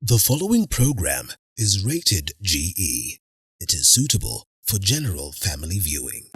The following program is rated GE. It is suitable for general family viewing.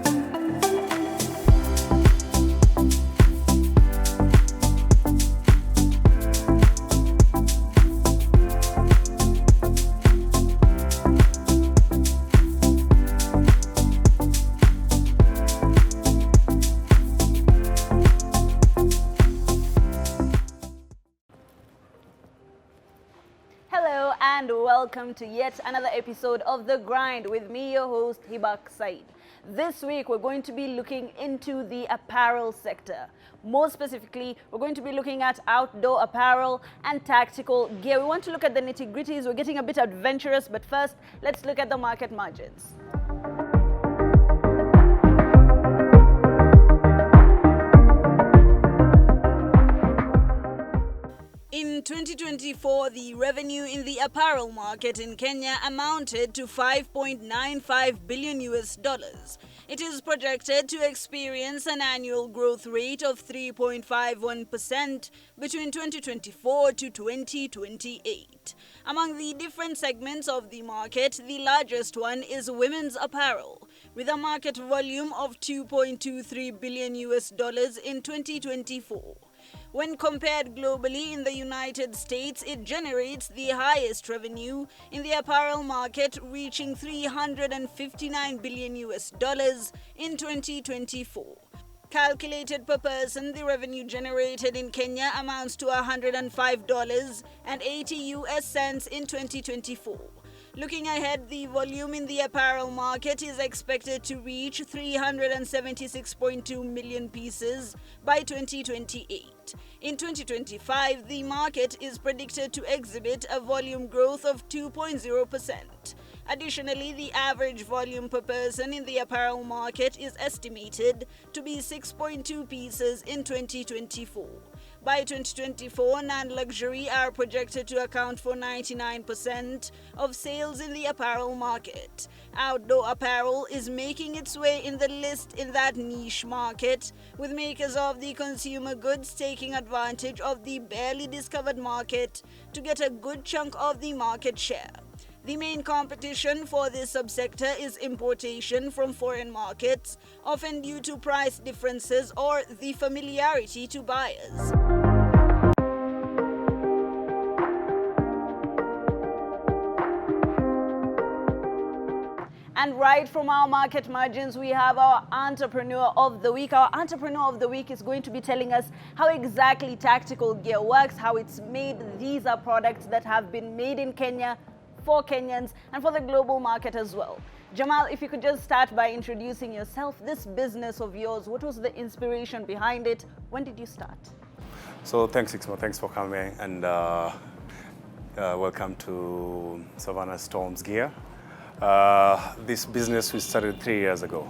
Hello and welcome to yet another episode of The Grind with me, your host, Hibak Said. This week, we're going to be looking into the apparel sector. More specifically, we're going to be looking at outdoor apparel and tactical gear. We want to look at the nitty-gritties. We're getting a bit adventurous, but first, let's look at the market margins. In 2024, the revenue in the apparel market in Kenya amounted to $5.95 billion. It is projected to experience an annual growth rate of 3.51% between 2024 to 2028. Among the different segments of the market, the largest one is women's apparel, with a market volume of $2.23 billion in 2024. When compared globally, in the United States, it generates the highest revenue in the apparel market, reaching $359 billion in 2024. Calculated per person, the revenue generated in Kenya amounts to $105.80 in 2024. Looking ahead, the volume in the apparel market is expected to reach 376.2 million pieces by 2028. In 2025, the market is predicted to exhibit a volume growth of 2.0%. Additionally, the average volume per person in the apparel market is estimated to be 6.2 pieces in 2024. By 2024, non-luxury are projected to account for 99% of sales in the apparel market. Outdoor apparel is making its way in the list in that niche market, with makers of the consumer goods taking advantage of the barely discovered market to get a good chunk of the market share. The main competition for this subsector is importation from foreign markets, often due to price differences or the familiarity to buyers. And right from our market margins, we have our Entrepreneur of the Week. Our Entrepreneur of the Week is going to be telling us how exactly tactical gear works, how it's made. These are products that have been made in Kenya for Kenyans and for the global market as well. Jamal, if you could just start by introducing yourself, this business of yours, what was the inspiration behind it? When did you start? So thanks, Ixma. Thanks for coming and welcome to Savannah Storms Gear. This business we started 3 years ago,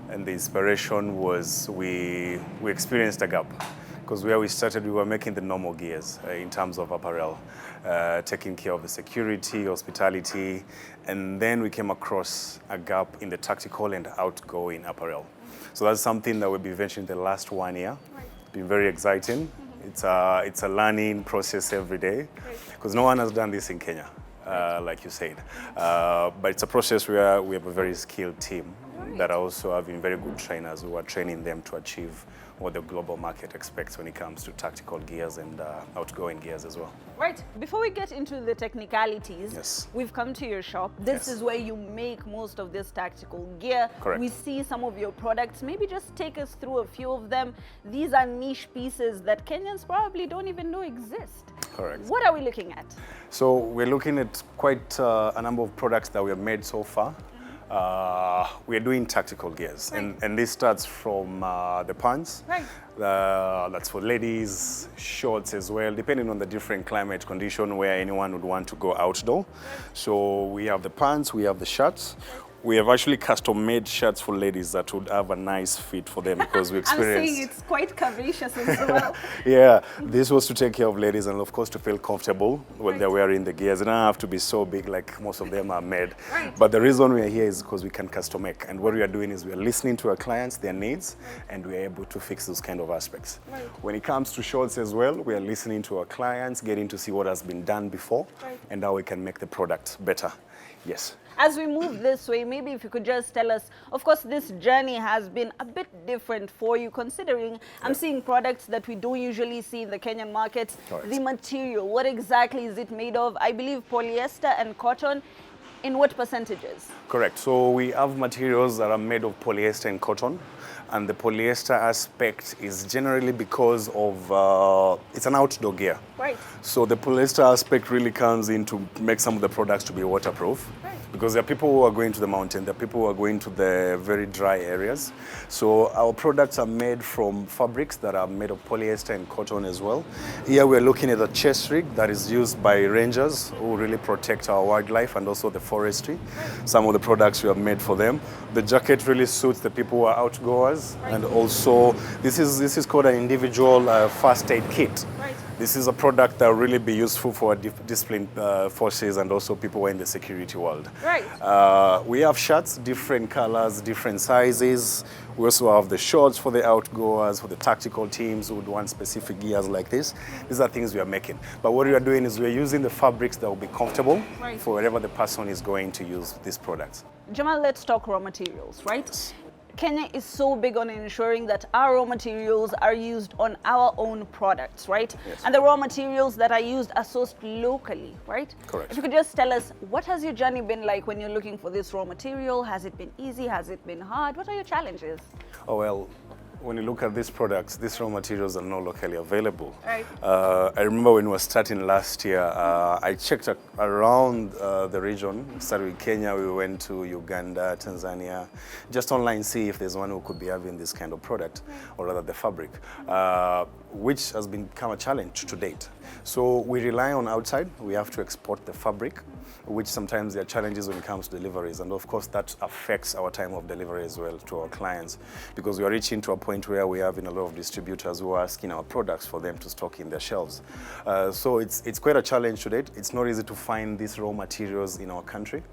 and the inspiration was we experienced a gap. Because where we started, we were making the normal gears in terms of apparel, taking care of the security, hospitality, and then we came across a gap in the tactical and outgoing apparel. So that's something that we've been venturing the last 1 year. It's been very exciting. It's a learning process every day, because no one has done this in Kenya, like you said. But it's a process where we have a very skilled team that are also having very good trainers who are training them to achieve what the global market expects when it comes to tactical gears and outgoing gears as well. Right. Before we get into the technicalities, Yes. we've come to your shop. This Yes. is where you make most of this tactical gear. Correct. We see some of your products. Maybe just take us through a few of them. These are niche pieces that Kenyans probably don't even know exist. Correct. What are we looking at? So we're looking at quite a number of products that we have made so far. We are doing tactical gears, Right. and this starts from the pants. Right. That's for ladies, shorts as well, depending on the different climate condition where anyone would want to go outdoor. So we have the pants, we have the shirts. We have actually custom-made shirts for ladies that would have a nice fit for them because we experienced... I'm saying it's quite curvaceous as well. Yeah, this was to take care of ladies and of course to feel comfortable when they're wearing the gears. They don't have to be so big like most of them are made. Right. But the reason we are here is because we can custom make. And what we are doing is we are listening to our clients, their needs, and we are able to fix those kind of aspects. Right. When it comes to shorts as well, we are listening to our clients, getting to see what has been done before and how we can make the product better. Yes. As we move this way, maybe if you could just tell us, of course, this journey has been a bit different for you, considering I'm seeing products that we don't usually see in the Kenyan market. Correct. The material, what exactly is it made of? I believe polyester and cotton. In what percentages? Correct. So we have materials that are made of polyester and cotton. And the polyester aspect is generally because of, it's an outdoor gear. Right. So the polyester aspect really comes in to make some of the products to be waterproof. Right. Because there are people who are going to the mountain, there are people who are going to the very dry areas. So our products are made from fabrics that are made of polyester and cotton as well. Here we're looking at a chest rig that is used by rangers who really protect our wildlife and also the forestry. Some of the products we have made for them. The jacket really suits the people who are outgoers. And also this is called an individual first aid kit. This is a product that will really be useful for disciplined forces and also people who are in the security world. Right. We have shirts, different colors, different sizes. We also have the shorts for the outgoers, for the tactical teams who would want specific gears like this. These are things we are making. But what we are doing is we are using the fabrics that will be comfortable for wherever the person is going to use these products. Jamal, let's talk raw materials, right? Kenya is so big on ensuring that our raw materials are used on our own products, right? Yes. And the raw materials that are used are sourced locally, right? Correct. If you could just tell us, what has your journey been like when you're looking for this raw material? Has it been easy? Has it been hard? What are your challenges? Oh, well, when you look at these products, these raw materials are not locally available. Right. I remember when we were starting last year, I checked around the region. We started with Kenya, we went to Uganda, Tanzania, just online see if there's one who could be having this kind of product, or rather the fabric, which has become a challenge to date. So we rely on outside, we have to export the fabric, which sometimes there are challenges when it comes to deliveries. And of course that affects our time of delivery as well to our clients, because we are reaching to a point where we have a lot of distributors who are asking our products for them to stock in their shelves. So it's quite a challenge to date. It's not easy to find these raw materials in our country.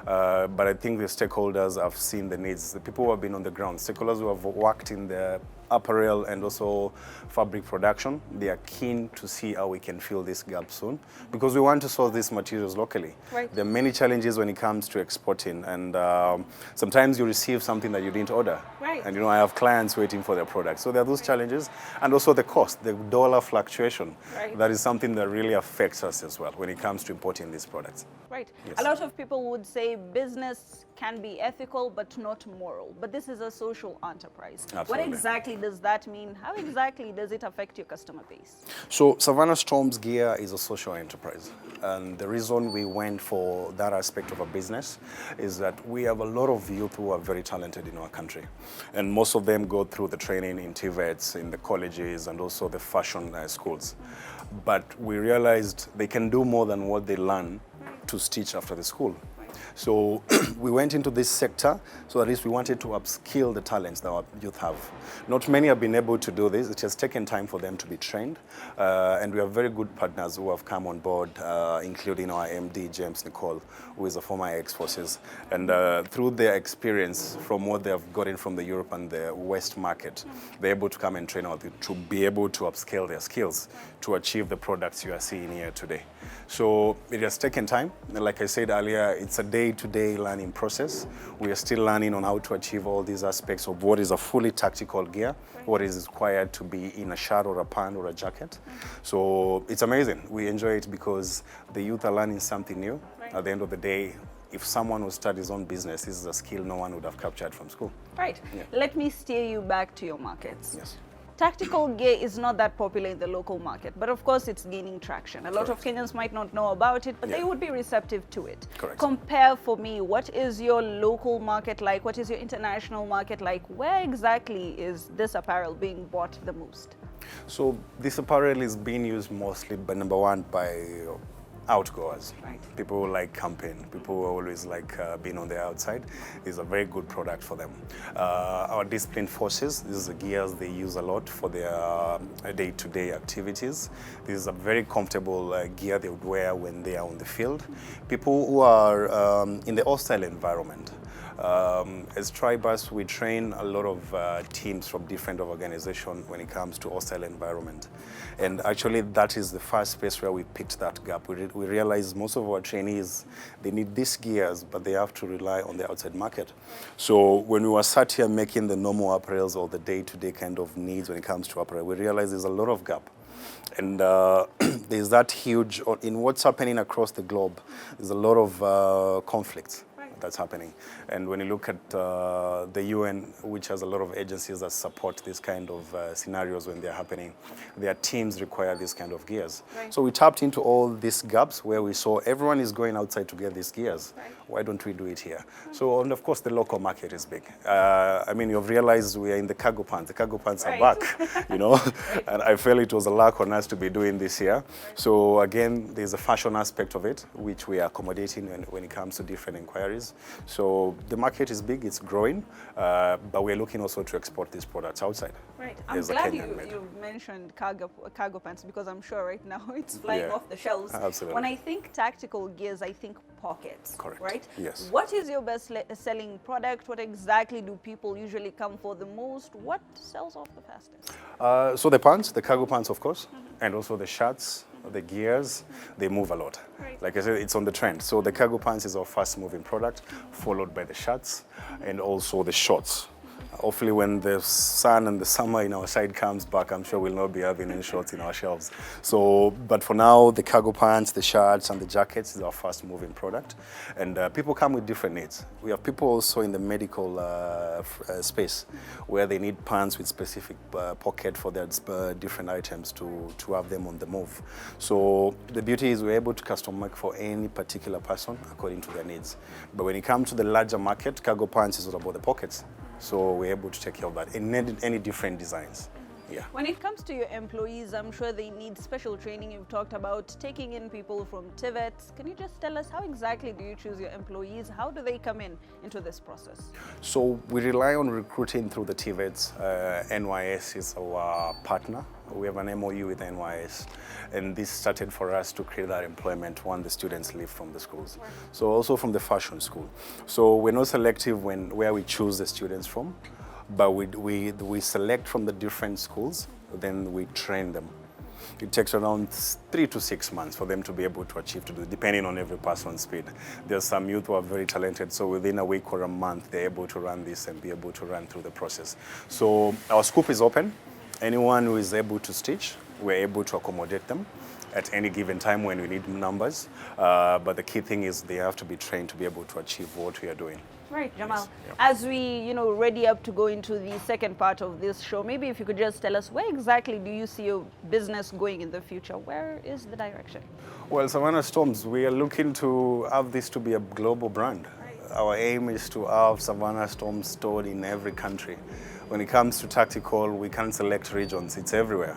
But I think the stakeholders have seen the needs. The people who have been on the ground, stakeholders who have worked in the apparel and also fabric production, they are keen to see how we can fill this gap soon, because we want to source these materials locally. Right. There are many challenges when it comes to exporting, and sometimes you receive something that you didn't order. Right. And I have clients waiting for their products. So there are those challenges, and also the cost, the dollar fluctuation. Right. That is something that really affects us as well when it comes to importing these products. Right. Yes. A lot of people would say business can be ethical but not moral. But this is a social enterprise. Absolutely. What exactly does that mean? How exactly does it affect your customer base? So Savannah Storms Gear is a social enterprise. And the reason we went for that aspect of our business is that we have a lot of youth who are very talented in our country. And most of them go through the training in TVETs, in the colleges, and also the fashion schools. But we realized they can do more than what they learn to stitch after the school. So we went into this sector, so at least we wanted to upskill the talents that our youth have. Not many have been able to do this. It has taken time for them to be trained. And we have very good partners who have come on board, including our MD, James Nicole, who is a former ex-forces. And through their experience from what they have gotten from the Europe and the West market, they're able to come and train out to be able to upscale their skills to achieve the products you are seeing here today. So it has taken time. Like I said earlier, it's a day-to-day learning process. We are still learning on how to achieve all these aspects of what is a fully tactical gear, what is required to be in a shirt or a pant or a jacket. So it's amazing. We enjoy it because the youth are learning something new. At the end of the day, if someone who started his own business, this is a skill no one would have captured from school. Right. Yeah. Let me steer you back to your markets. Yes. Tactical gear is not that popular in the local market, but of course it's gaining traction. A lot of Kenyans might not know about it, but they would be receptive to it. Correct. Compare for me, what is your local market like? What is your international market like? Where exactly is this apparel being bought the most? So this apparel is being used mostly, but number one, by outgoers. Right. People who like camping, people who always like being on the outside. Is a very good product for them. Our discipline forces, this is the gears they use a lot for their day-to-day activities. This is a very comfortable gear they would wear when they are on the field. People who are in the hostile environment. As Tribus, we train a lot of teams from different organizations when it comes to hostile environment. And actually, that is the first space where we picked that gap. We realized most of our trainees, they need these gears, but they have to rely on the outside market. So when we were sat here making the normal apparels or the day-to-day kind of needs when it comes to apparel, we realized there's a lot of gap. And there's that huge, in what's happening across the globe, there's a lot of conflicts that's happening. And when you look at the UN, which has a lot of agencies that support this kind of scenarios when they're happening, their teams require this kind of gears. Right. So we tapped into all these gaps where we saw everyone is going outside to get these gears. Right. Why don't we do it here? So, and of course, the local market is big. I mean, you've realized we are in the cargo pants. The cargo pants are back, you know? Right. And I felt it was a luck on us to be doing this here. Right. So again, there's a fashion aspect of it, which we are accommodating when it comes to different inquiries. So the market is big, it's growing, but we're looking also to export these products outside. Right. I'm glad you mentioned cargo pants, because I'm sure right now it's flying off the shelves. Absolutely. When I think tactical gears, I think pockets. Correct. Right? Yes. What is your best selling product? What exactly do people usually come for the most? What sells off the fastest? So the pants, the cargo pants, of course, and also the shirts, the gears, they move a lot. Right. Like I said, it's on the trend. So the cargo pants is our fast moving product, followed by the shirts and also the shorts. Hopefully when the sun and the summer in our side comes back, I'm sure we'll not be having any shorts in our shelves. So, but for now, the cargo pants, the shirts and the jackets is our fast moving product. And people come with different needs. We have people also in the medical space where they need pants with specific pocket for their different items to have them on the move. So the beauty is we're able to custom make for any particular person according to their needs. But when it comes to the larger market, cargo pants is all about the pockets. So we're able to take care of that in any different designs. Yeah. When it comes to your employees, I'm sure they need special training. You've talked about taking in people from TVETs. Can you just tell us how exactly do you choose your employees? How do they come into this process? So we rely on recruiting through the TVETs. NYS is our partner. We have an MOU with NYS, and this started for us to create that employment when the students leave from the schools. Right. So also from the fashion school. So we're not selective where we choose the students from, but we select from the different schools, then we train them. It takes around 3 to 6 months for them to be able to achieve to do, depending on every person's speed. There's some youth who are very talented, so within a week or a month, they're able to run this and be able to run through the process. So our scope is open. Anyone who is able to stitch, we're able to accommodate them at any given time when we need numbers. But the key thing is they have to be trained to be able to achieve what we are doing. Right, Jamal. Yes. Yep. As we, ready up to go into the second part of this show, maybe if you could just tell us where exactly do you see your business going in the future? Where is the direction? Well, Savannah Storms, we are looking to have this to be a global brand. Right. Our aim is to have Savannah Storms stored in every country. When it comes to tactical, we can't select regions, it's everywhere.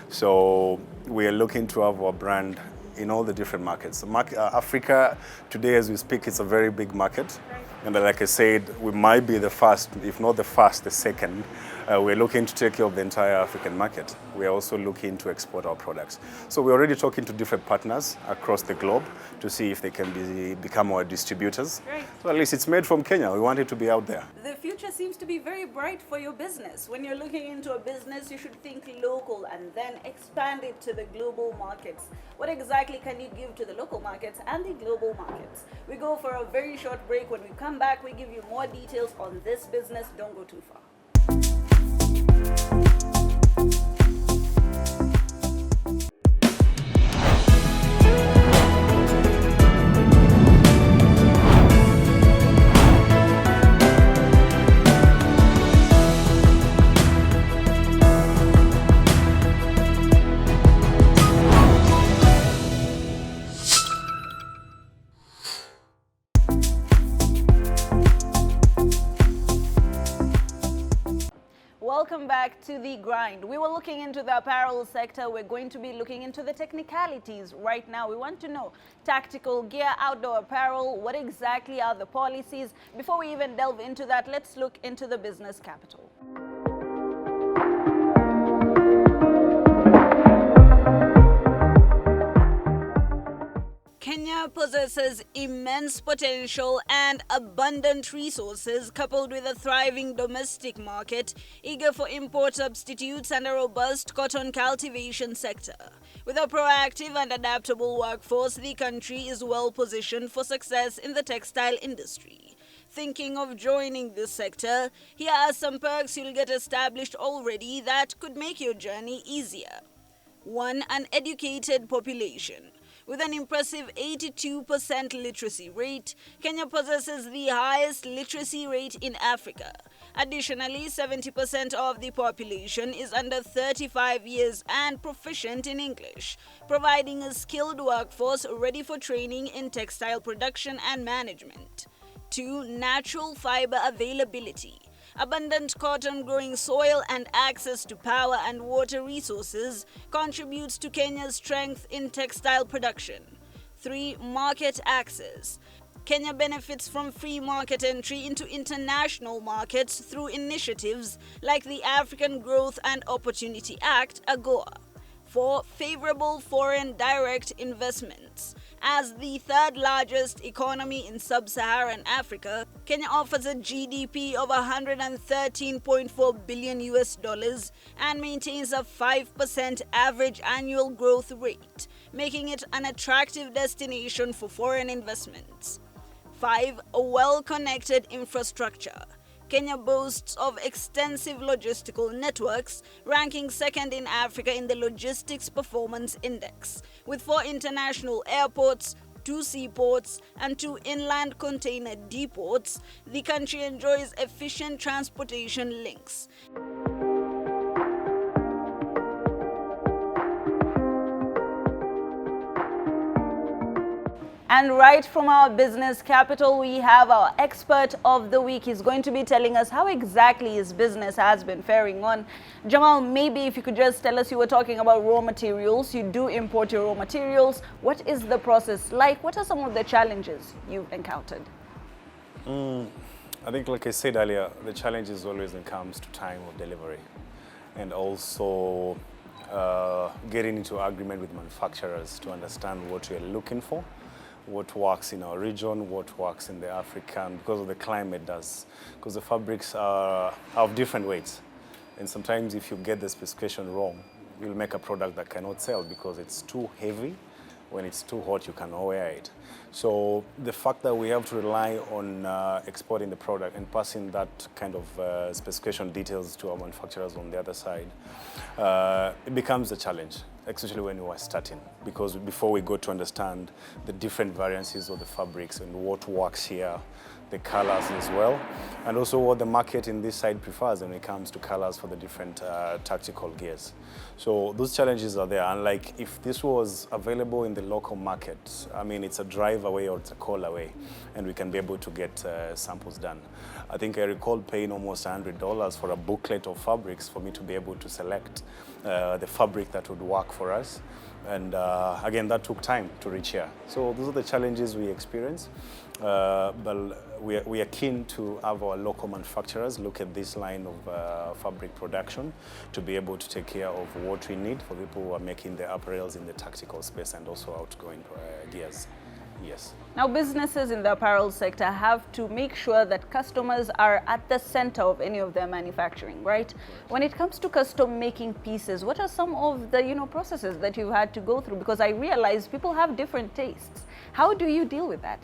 So we are looking to have our brand in all the different markets. Africa, today as we speak, it's a very big market. Right. And like I said, we might be the first, if not the first, the second. We're looking to take care of the entire African market. We're also looking to export our products. So we're already talking to different partners across the globe to see if they can become our distributors. Right. So at least it's made from Kenya. We want it to be out there. The future seems to be very bright for your business. When you're looking into a business, you should think local and then expand it to the global markets. What exactly can you give to the local markets and the global markets? We go for a very short break. When we come back, we give you more details on this business. Don't go too far. welcome back to The Grind. We were looking into the apparel sector. We're going to be looking into the technicalities right now. We want to know tactical gear, outdoor apparel, what exactly are the policies? Before we even delve into that, let's look into the business capital. Kenya possesses immense potential and abundant resources, coupled with a thriving domestic market, eager for import substitutes and a robust cotton cultivation sector. With a proactive and adaptable workforce, the country is well positioned for success in the textile industry. Thinking of joining this sector? Here are some perks you'll get established already that could make your journey easier. 1. An educated population. With an impressive 82% literacy rate, Kenya possesses the highest literacy rate in Africa. Additionally, 70% of the population is under 35 years and proficient in English, providing a skilled workforce ready for training in textile production and management. 2. Natural fiber availability. Abundant cotton-growing soil and access to power and water resources contributes to Kenya's strength in textile production. 3. Market access. Kenya benefits from free market entry into international markets through initiatives like the African Growth and Opportunity Act, AGOA. 4. Favorable foreign direct investments. As the third largest economy in sub-Saharan Africa, Kenya offers a GDP of $113.4 billion and maintains a 5% average annual growth rate, making it an attractive destination for foreign investments. 5. A well-connected infrastructure. Kenya boasts of extensive logistical networks, ranking second in Africa in the Logistics Performance Index. With 4 international airports, 2 seaports, and 2 inland container depots, the country enjoys efficient transportation links. And right from our business capital, we have our expert of the week. He's going to be telling us how exactly his business has been faring on. Jamal, maybe if you could just tell us, you were talking about raw materials. You do import your raw materials. What is the process like? What are some of the challenges you've encountered? I think, like I said earlier, the challenge is always when it comes to time of delivery, and also getting into agreement with manufacturers to understand what you're looking for, what works in our region, what works in the African, because of the climate does, because the fabrics are of different weights. And sometimes if you get the specification wrong, you'll make a product that cannot sell because it's too heavy. When it's too hot, you cannot wear it. So the fact that we have to rely on exporting the product and passing that kind of specification details to our manufacturers on the other side, it becomes a challenge, especially when we are starting, because before we go to understand the different variances of the fabrics and what works here, the colors as well, and also what the market in this side prefers when it comes to colors for the different tactical gears. So those challenges are there, and like if this was available in the local market, I mean, it's a drive away or it's a call away, and we can be able to get samples done. I think I recall paying almost $100 for a booklet of fabrics for me to be able to select the fabric that would work for us. And again, that took time to reach here. So those are the challenges we experience. But we are keen to have our local manufacturers look at this line of fabric production to be able to take care of what we need for people who are making the apparels in the tactical space and also outgoing gears. Yes. Now, businesses in the apparel sector have to make sure that customers are at the center of any of their manufacturing, right? When it comes to custom making pieces, what are some of the processes that you've had to go through? Because I realize people have different tastes. How do you deal with that?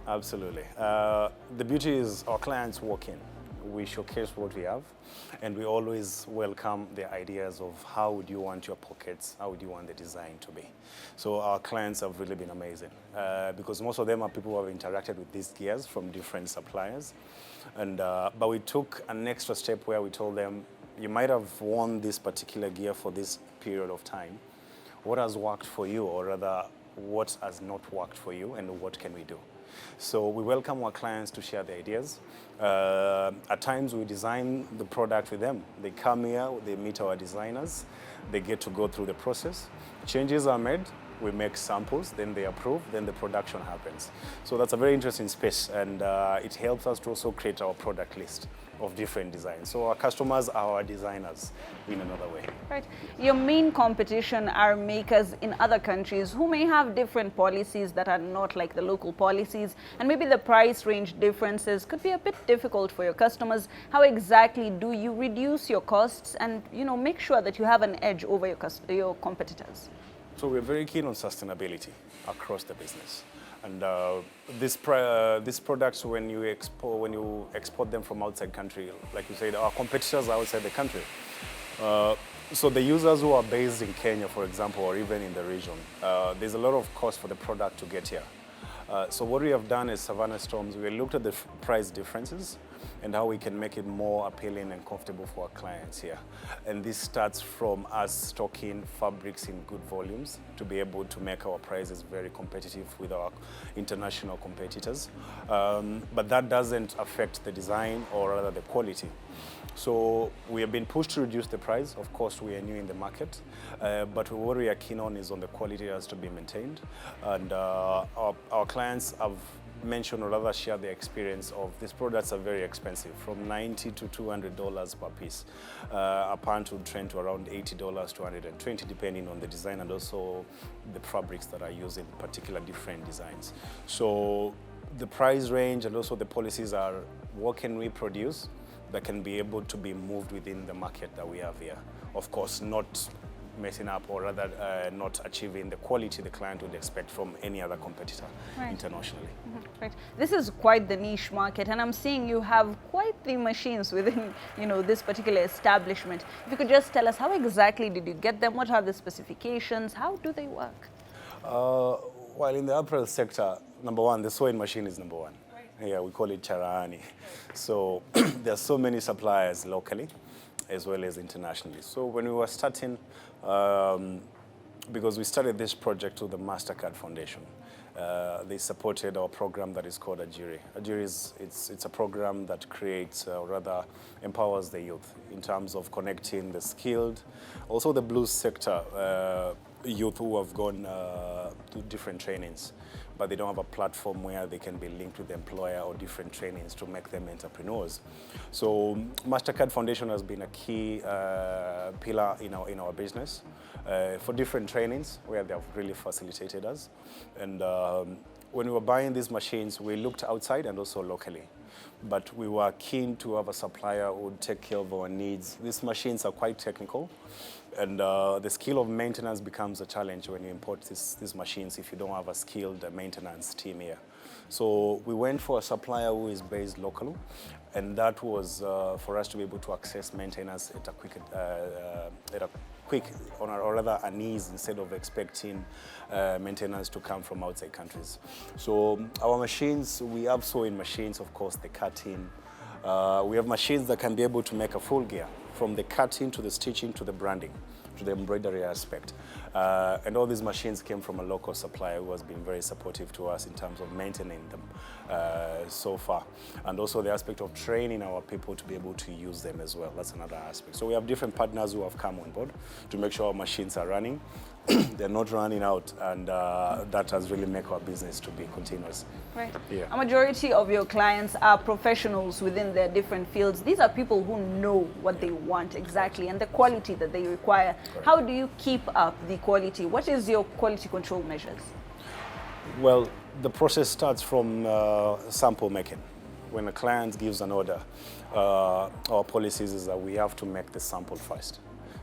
Absolutely. The beauty is our clients walk in. We showcase what we have, and we always welcome the ideas of how would you want your pockets, how would you want the design to be. So our clients have really been amazing because most of them are people who have interacted with these gears from different suppliers. And but we took an extra step where we told them, you might have worn this particular gear for this period of time. What has worked for you, or rather what has not worked for you, and what can we do? So we welcome our clients to share their ideas. At times we design the product with them. They come here, they meet our designers, they get to go through the process. Changes are made, we make samples, then they approve, then the production happens. So that's a very interesting space, and it helps us to also create our product list of different designs. So our customers are our designers in another way. Right. Your main competition are makers in other countries who may have different policies that are not like the local policies, and maybe the price range differences could be a bit difficult for your customers. How exactly do you reduce your costs and make sure that you have an edge over your competitors? So we're very keen on sustainability across the business. And these products, when you export them from outside country, like you said, our competitors are outside the country. So the users who are based in Kenya, for example, or even in the region, there's a lot of cost for the product to get here. So what we have done as Savannah Storms, we looked at the price differences and how we can make it more appealing and comfortable for our clients here. And this starts from us stocking fabrics in good volumes to be able to make our prices very competitive with our international competitors. But that doesn't affect the design or rather the quality. So we have been pushed to reduce the price. Of course, we are new in the market, but what we are keen on is on the quality has to be maintained. And our clients have mentioned or rather share the experience of these products are very expensive, from $90 to $200 per piece. A pant would trend to around $80 to $120, depending on the design and also the fabrics that are used in particular different designs. So the price range and also the policies are what can we produce that can be able to be moved within the market that we have here. Of course, not messing up or rather not achieving the quality the client would expect from any other competitor internationally. Right. This is quite the niche market, and I'm seeing you have quite the machines within this particular establishment. If you could just tell us, how exactly did you get them? What are the specifications? How do they work? Well, in the apparel sector, number one, the sewing machine is number one. Yeah, we call it charani. So there are so many suppliers locally as well as internationally. So when we were starting, because we started this project with the MasterCard Foundation, they supported our program that is called Ajiri. Ajiri it's a program that creates, or rather empowers the youth in terms of connecting the skilled, also the blue sector youth who have gone to different trainings, but they don't have a platform where they can be linked with the employer or different trainings to make them entrepreneurs. So MasterCard Foundation has been a key pillar in our business for different trainings where they have really facilitated us. And when we were buying these machines, we looked outside and also locally. But we were keen to have a supplier who would take care of our needs. These machines are quite technical, and the skill of maintenance becomes a challenge when you import these machines if you don't have a skilled maintenance team here. So we went for a supplier who is based locally, and that was for us to be able to access maintenance at a quick, or rather an ease, instead of expecting maintenance to come from outside countries. So our machines, we have sewing machines, of course, the cutting. We have machines that can be able to make a full gear, from the cutting to the stitching to the branding, to the embroidery aspect. And all these machines came from a local supplier who has been very supportive to us in terms of maintaining them so far. And also the aspect of training our people to be able to use them as well. That's another aspect. So we have different partners who have come on board to make sure our machines are running. They're not running out, and that has really made our business to be continuous. Right. Yeah. A majority of your clients are professionals within their different fields. These are people who know what they want exactly and the quality that they require. Correct. How do you keep up the quality? What is your quality control measures? Well, the process starts from sample making. When a client gives an order, our policies is that we have to make the sample first.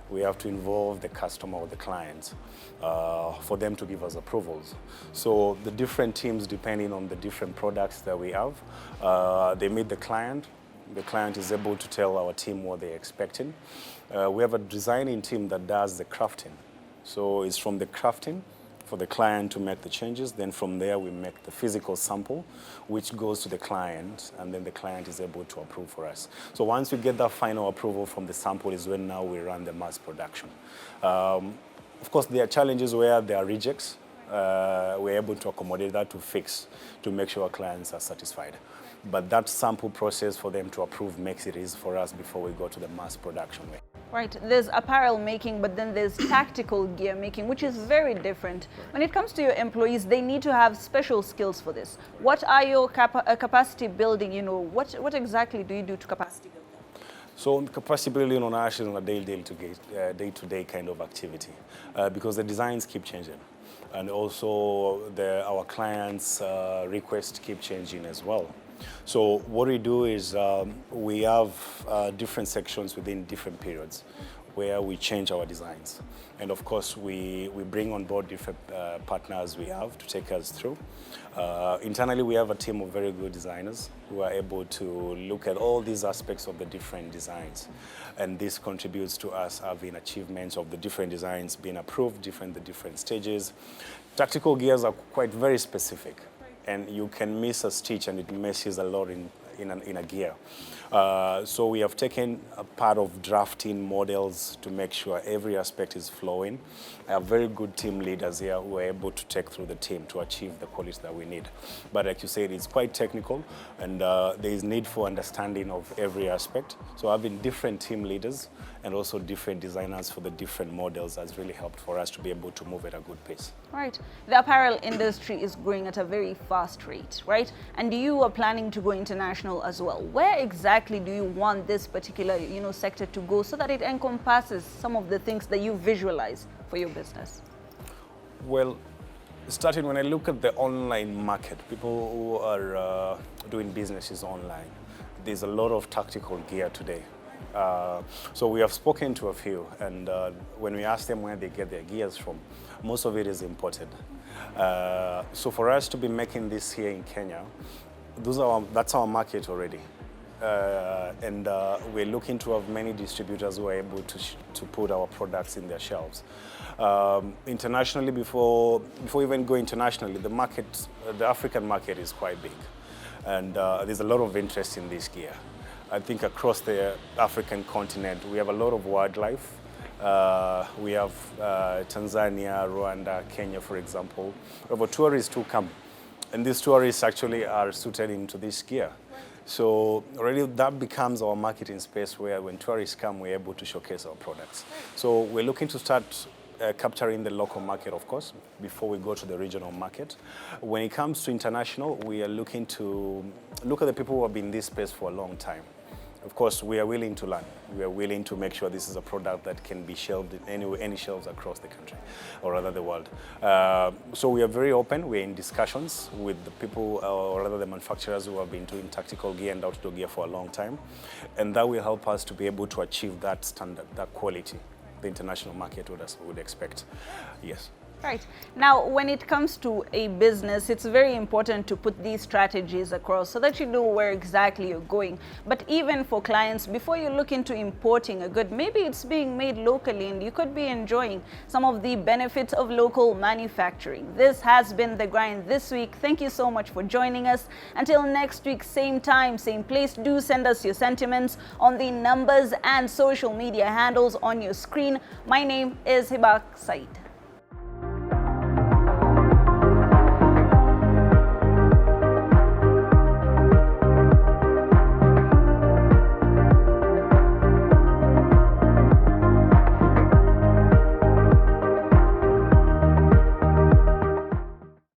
We have to involve the customer or the client for them to give us approvals. So the different teams, depending on the different products that we have, they meet the client. The client is able to tell our team what they're expecting. We have a designing team that does the crafting. So it's from the crafting for the client to make the changes. Then from there, we make the physical sample, which goes to the client, and then the client is able to approve for us. So once we get that final approval from the sample is when now we run the mass production. Of course, there are challenges where there are rejects. we're able to accommodate that to fix, to make sure our clients are satisfied. But that sample process for them to approve makes it easy for us before we go to the mass production way. Right, there's apparel making, but then there's tactical gear making, which is very different. When it comes to your employees, they need to have special skills for this. What are your capacity building, what exactly do you do to capacity build them? So capacity building on us is on a day-to-day kind of activity because the designs keep changing. And also our clients' requests keep changing as well. So what we do is we have different sections within different periods where we change our designs. And of course, we bring on board different partners we have to take us through. Internally, we have a team of very good designers who are able to look at all these aspects of the different designs. And this contributes to us having achievements of the different designs being approved, the different stages. Tactical gears are quite very specific. And you can miss a stitch and it messes a lot in a gear. So we have taken a part of drafting models to make sure every aspect is flowing. I have very good team leaders here who are able to take through the team to achieve the quality that we need. But like you said, it's quite technical and there is need for understanding of every aspect. So having different team leaders and also different designers for the different models has really helped for us to be able to move at a good pace. Right. The apparel industry is growing at a very fast rate, right? And you are planning to go international as well. Where exactly do you want this particular, sector to go so that it encompasses some of the things that you visualize for your business? Well, starting when I look at the online market, people who are doing businesses online, there's a lot of tactical gear today. So we have spoken to a few, and when we ask them where they get their gears from, most of it is imported. So for us to be making this here in Kenya, that's our market already. And we're looking to have many distributors who are able to put our products in their shelves. Internationally, before even going internationally, the African market is quite big. And there's a lot of interest in this gear. I think across the African continent, we have a lot of wildlife. We have Tanzania, Rwanda, Kenya, for example. We have tourists who come. And these tourists actually are suited into this gear. So already that becomes our marketing space where when tourists come, we're able to showcase our products. So we're looking to start capturing the local market, of course, before we go to the regional market. When it comes to international, we are looking to look at the people who have been in this space for a long time. Of course, we are willing to learn. We are willing to make sure this is a product that can be shelved in any shelves across the country, or rather the world. So we are very open. We're in discussions with the people, or rather the manufacturers who have been doing tactical gear and outdoor gear for a long time. And that will help us to be able to achieve that standard, that quality the international market would expect. Yes. Right. Now, when it comes to a business, it's very important to put these strategies across so that you know where exactly you're going. But even for clients, before you look into importing a good, maybe it's being made locally and you could be enjoying some of the benefits of local manufacturing. This has been The Grind this week. Thank you so much for joining us. Until next week, same time, same place, do send us your sentiments on the numbers and social media handles on your screen. My name is Hibak Said.